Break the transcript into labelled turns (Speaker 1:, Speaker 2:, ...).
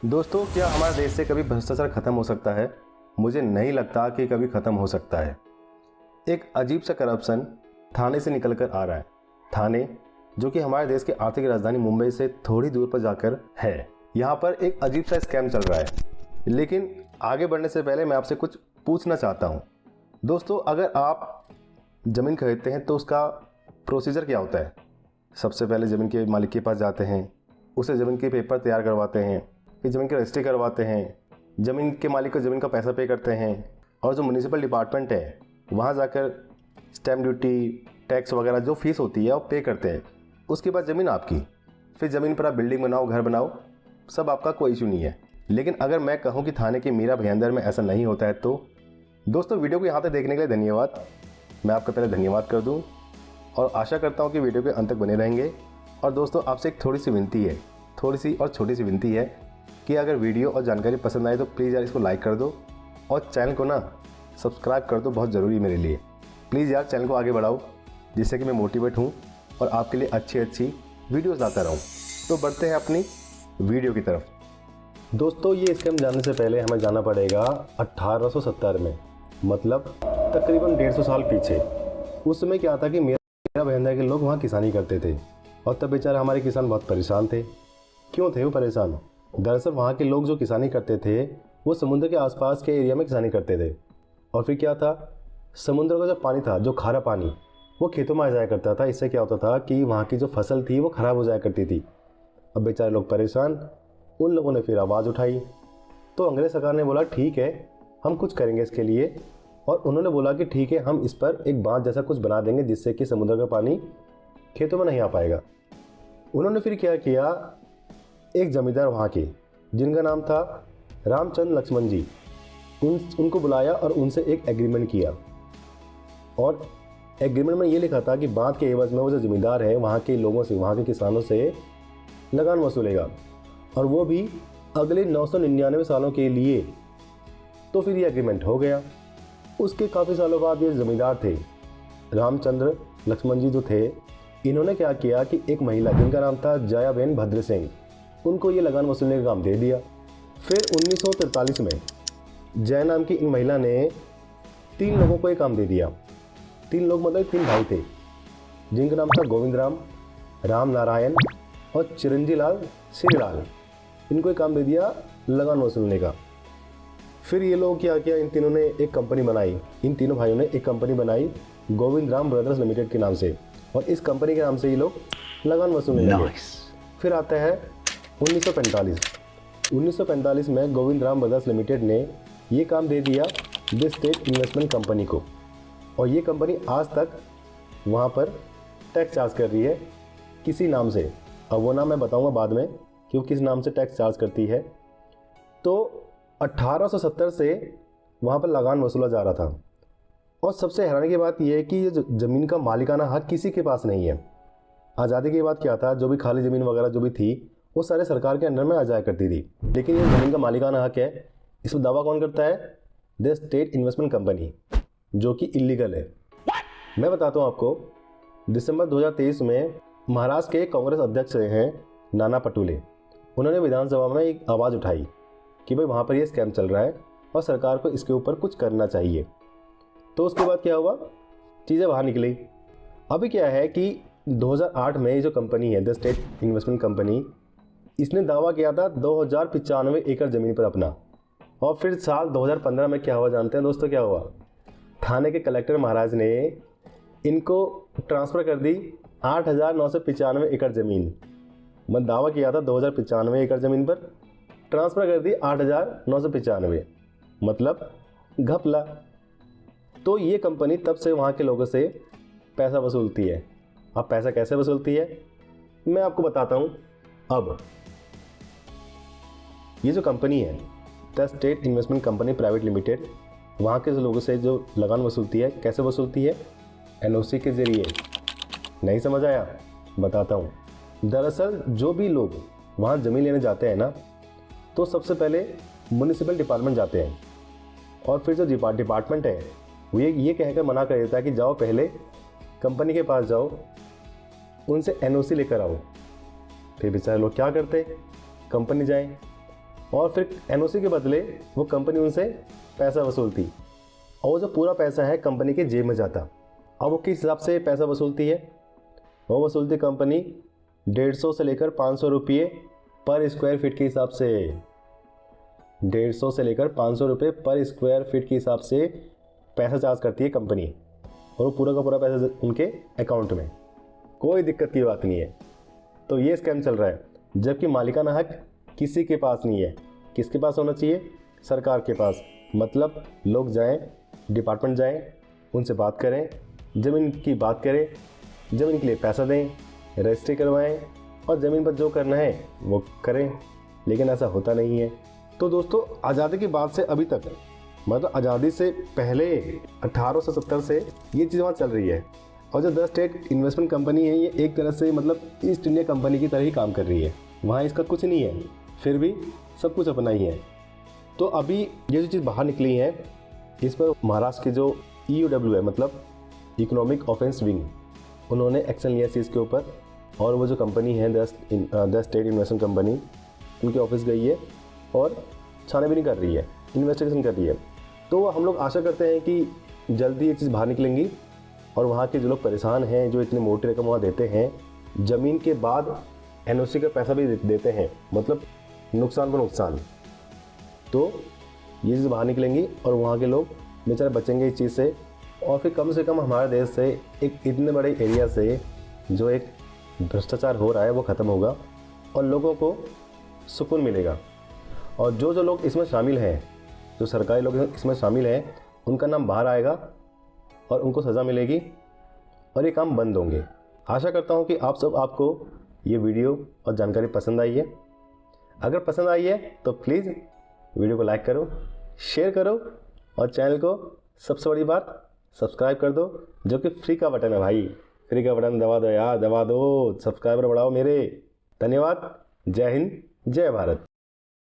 Speaker 1: दोस्तों, क्या हमारे देश से कभी भ्रष्टाचार खत्म हो सकता है? मुझे नहीं लगता कि कभी खत्म हो सकता है। एक अजीब सा करप्शन थाने से निकल कर आ रहा है। थाने, जो कि हमारे देश की आर्थिक राजधानी मुंबई से थोड़ी दूर पर जाकर है। यहाँ पर एक अजीब सा स्कैम चल रहा है। लेकिन आगे बढ़ने से पहले मैं आपसे कुछ पूछना चाहता हूँ। दोस्तों, अगर आप ज़मीन खरीदते हैं तो उसका प्रोसीजर क्या होता है? सबसे पहले ज़मीन के मालिक के पास जाते हैं, उसे ज़मीन के पेपर तैयार करवाते हैं, फिर ज़मीन की रजिस्ट्री करवाते हैं, ज़मीन के मालिक को ज़मीन का पैसा पे करते हैं, और जो म्युनिसिपल डिपार्टमेंट है वहाँ जाकर स्टैम्प ड्यूटी, टैक्स वगैरह जो फीस होती है वो पे करते हैं। उसके बाद ज़मीन आपकी। फिर ज़मीन पर आप बिल्डिंग बनाओ, घर बनाओ, सब आपका, कोई इशू नहीं है। लेकिन अगर मैं कहूँ कि थाने के मीरा भयंदर में ऐसा नहीं होता है तो दोस्तों, वीडियो को यहाँ तक देखने के लिए धन्यवाद। मैं आपका पहले धन्यवाद कर दूँ और आशा करता हूँ कि वीडियो के अंत तक बने रहेंगे। और दोस्तों, आपसे एक थोड़ी सी विनती है, थोड़ी सी और छोटी सी विनती है कि अगर वीडियो और जानकारी पसंद आए तो प्लीज़ यार इसको लाइक कर दो और चैनल को ना सब्सक्राइब कर दो। बहुत ज़रूरी मेरे लिए। प्लीज़ यार चैनल को आगे बढ़ाओ, जिससे कि मैं मोटिवेट हूँ और आपके लिए अच्छी अच्छी वीडियोस लाता रहूँ। तो बढ़ते हैं अपनी वीडियो की तरफ। दोस्तों, ये स्कैम जानने से पहले हमें जाना पड़ेगा 1870 में, मतलब तकरीबन 150 साल पीछे। उस समय क्या था कि मेरा भयंदर के लोग वहाँ किसानी करते थे और तब बेचारे हमारे किसान बहुत परेशान थे। क्यों थे वो परेशान? दरअसल वहाँ के लोग जो किसानी करते थे वो समुद्र के आसपास के एरिया में किसानी करते थे। और फिर क्या था, समुद्र का जो पानी था, जो खारा पानी, वो खेतों में आ जाया करता था। इससे क्या होता था कि वहाँ की जो फसल थी वो ख़राब हो जाया करती थी। अब बेचारे लोग परेशान। उन लोगों ने फिर आवाज़ उठाई तो अंग्रेज सरकार ने बोला ठीक है, हम कुछ करेंगे इसके लिए। और उन्होंने बोला कि ठीक है, हम इस पर एक बांध जैसा कुछ बना देंगे जिससे कि समुद्र का पानी खेतों में नहीं आ पाएगा। उन्होंने फिर क्या किया, एक ज़मींदार वहाँ के, जिनका नाम था रामचंद्र लक्ष्मण जी, उनको बुलाया और उनसे एक एग्रीमेंट किया। और एग्रीमेंट में ये लिखा था कि बांध के एवज में वो जो ज़मींदार है वहाँ के लोगों से, वहाँ के किसानों से लगान वसूलेगा, और वो भी अगले 999 सालों के लिए। तो फिर ये एग्रीमेंट हो गया। उसके काफ़ी सालों बाद ये ज़मींदार थे, रामचंद्र लक्ष्मण जी जो थे, इन्होंने क्या किया कि एक महिला जिनका नाम था जयाबेन भद्र सिंह, उनको ये लगान वसूलने का काम दे दिया। फिर 1943 में जय नाम की इन महिला ने 3 लोगों को ये काम दे दिया। 3 लोग मतलब 3 भाई थे, जिनका नाम था गोविंद राम, राम नारायण और चिरंजी लाल श्रीलाल। इनको एक काम दे दिया लगान वसूलने का। फिर ये लोग क्या किया, इन तीनों ने एक कंपनी बनाई, इन तीनों भाइयों ने एक कंपनी बनाई गोविंद राम ब्रदर्स लिमिटेड के नाम से, और इस कंपनी के नाम से ये लोग लगान वसूलने लगे। फिर आता है 1945। 1945 में गोविंद राम ब्रदर्स लिमिटेड ने ये काम दे दिया द स्टेट इन्वेस्टमेंट कंपनी को, और ये कंपनी आज तक वहाँ पर टैक्स चार्ज कर रही है किसी नाम से। अब वो नाम मैं बताऊँगा बाद में कि वो किस नाम से टैक्स चार्ज करती है। तो 1870 से वहाँ पर लगान वसूला जा रहा था। और सबसे हैरानी की बात यह है कि ये ज़मीन का मालिकाना हक किसी के पास नहीं है। आज़ादी के बाद क्या था, जो भी खाली ज़मीन वगैरह जो भी थी वो सारे सरकार के अंडर में आ जाया करती थी। लेकिन ये ज़मीन का मालिकाना हक है, इस पर दावा कौन करता है? द स्टेट इन्वेस्टमेंट कंपनी, जो कि इलीगल है। मैं बताता हूँ आपको, दिसंबर 2023 में महाराष्ट्र के कांग्रेस अध्यक्ष हैं नाना पटोले, उन्होंने विधानसभा में एक आवाज़ उठाई कि भाई वहाँ पर ये स्कैम चल रहा है और सरकार को इसके ऊपर कुछ करना चाहिए। तो उसके बाद क्या हुआ, चीज़ें बाहर निकली। अभी क्या है कि 2008 में ये जो कंपनी है द स्टेट इन्वेस्टमेंट कंपनी, इसने दावा किया था 2095 एकड़ ज़मीन पर अपना। और फिर साल 2015 में क्या हुआ जानते हैं दोस्तों? क्या हुआ, थाने के कलेक्टर महाराज ने इनको ट्रांसफ़र कर दी 8,995 एकड़ ज़मीन। मैं दावा किया था 2095 एकड़ ज़मीन पर, ट्रांसफ़र कर दी 8,995, मतलब घपला। तो ये कंपनी तब से वहाँ के लोगों से पैसा वसूलती है। अब पैसा कैसे वसूलती है मैं आपको बताता हूँ। अब ये जो कंपनी है the estate investment company private limited, वहाँ के लोगों से जो लगान वसूलती है, कैसे वसूलती है? एनओसी के ज़रिए। नहीं समझ आया? बताता हूँ। दरअसल जो भी लोग वहाँ ज़मीन लेने जाते हैं ना, तो सबसे पहले म्युनिसिपल डिपार्टमेंट जाते हैं, और फिर जो डिपार्टमेंट है वो ये कहकर मना कर देता है कि जाओ पहले कंपनी के पास जाओ, उनसे एनओसी लेकर आओ। फिर बेचारे लोग क्या करते, कंपनी जाएं, और फिर एनओसी के बदले वो कंपनी उनसे पैसा वसूलती और वो जो पूरा पैसा है कंपनी के जेब में जाता। अब वो किस हिसाब से पैसा वसूलती है? वो वसूलती कंपनी 150 से लेकर 500 रुपये पर स्क्वायर फीट के हिसाब से। 150 से लेकर 500 रुपये पर स्क्वायर फीट के हिसाब से पैसा चार्ज करती है कंपनी, और वो पूरा का पूरा पैसा उनके अकाउंट में। कोई दिक्कत की बात नहीं है। तो ये स्कैम चल रहा है, जबकि मालिकाना हक किसी के पास नहीं है। किसके पास होना चाहिए? सरकार के पास। मतलब लोग जाएं, डिपार्टमेंट जाएं, उनसे बात करें, ज़मीन की बात करें, ज़मीन के लिए पैसा दें, रजिस्ट्री करवाएं और ज़मीन पर जो करना है वो करें। लेकिन ऐसा होता नहीं है। तो दोस्तों, आज़ादी के बाद से अभी तक, मतलब आज़ादी से पहले 1870 से ये चीज़ वहाँ चल रही है। और जो द स्टेट इन्वेस्टमेंट कंपनी है, ये एक तरह से मतलब ईस्ट इंडिया कंपनी की तरह ही काम कर रही है। वहाँ इसका कुछ नहीं है, फिर भी सब कुछ अपना ही है। तो अभी ये जो चीज़ बाहर निकली है, इस पर महाराष्ट्र के जो EOW है, मतलब इकोनॉमिक ऑफेंस विंग, उन्होंने एक्शन लिया इस चीज़ के ऊपर। और वो जो कंपनी है द स्टेट इन्वेस्टमेंट कंपनी, उनके ऑफिस गई है और छानबीन कर रही है, इन्वेस्टिगेशन कर रही है। तो हम लोग आशा करते हैं कि जल्दी ये चीज़ बाहर निकलेंगी और वहाँ के जो लोग परेशान हैं, जो इतनी मोटी रकम वहाँ देते हैं, ज़मीन के बाद NOC का पैसा भी देते हैं, मतलब नुकसान पर नुकसान, तो ये चीज़ बाहर निकलेंगी और वहाँ के लोग बेचारे बचेंगे इस चीज़ से। और फिर कम से कम हमारे देश से एक इतने बड़े एरिया से जो एक भ्रष्टाचार हो रहा है वो ख़त्म होगा और लोगों को सुकून मिलेगा। और जो जो लोग इसमें शामिल हैं, जो सरकारी लोग इसमें शामिल हैं, उनका नाम बाहर आएगा और उनको सज़ा मिलेगी और ये काम बंद होंगे। आशा करता हूँ कि आपको ये वीडियो और जानकारी पसंद आई है। अगर पसंद आई है तो प्लीज़ वीडियो को लाइक करो, शेयर करो और चैनल को सबसे बड़ी बात सब्सक्राइब कर दो, जो कि फ्री का बटन है भाई। फ्री का बटन दबा दो यार, दबा दो, सब्सक्राइबर बढ़ाओ मेरे। धन्यवाद। जय हिंद, जय भारत।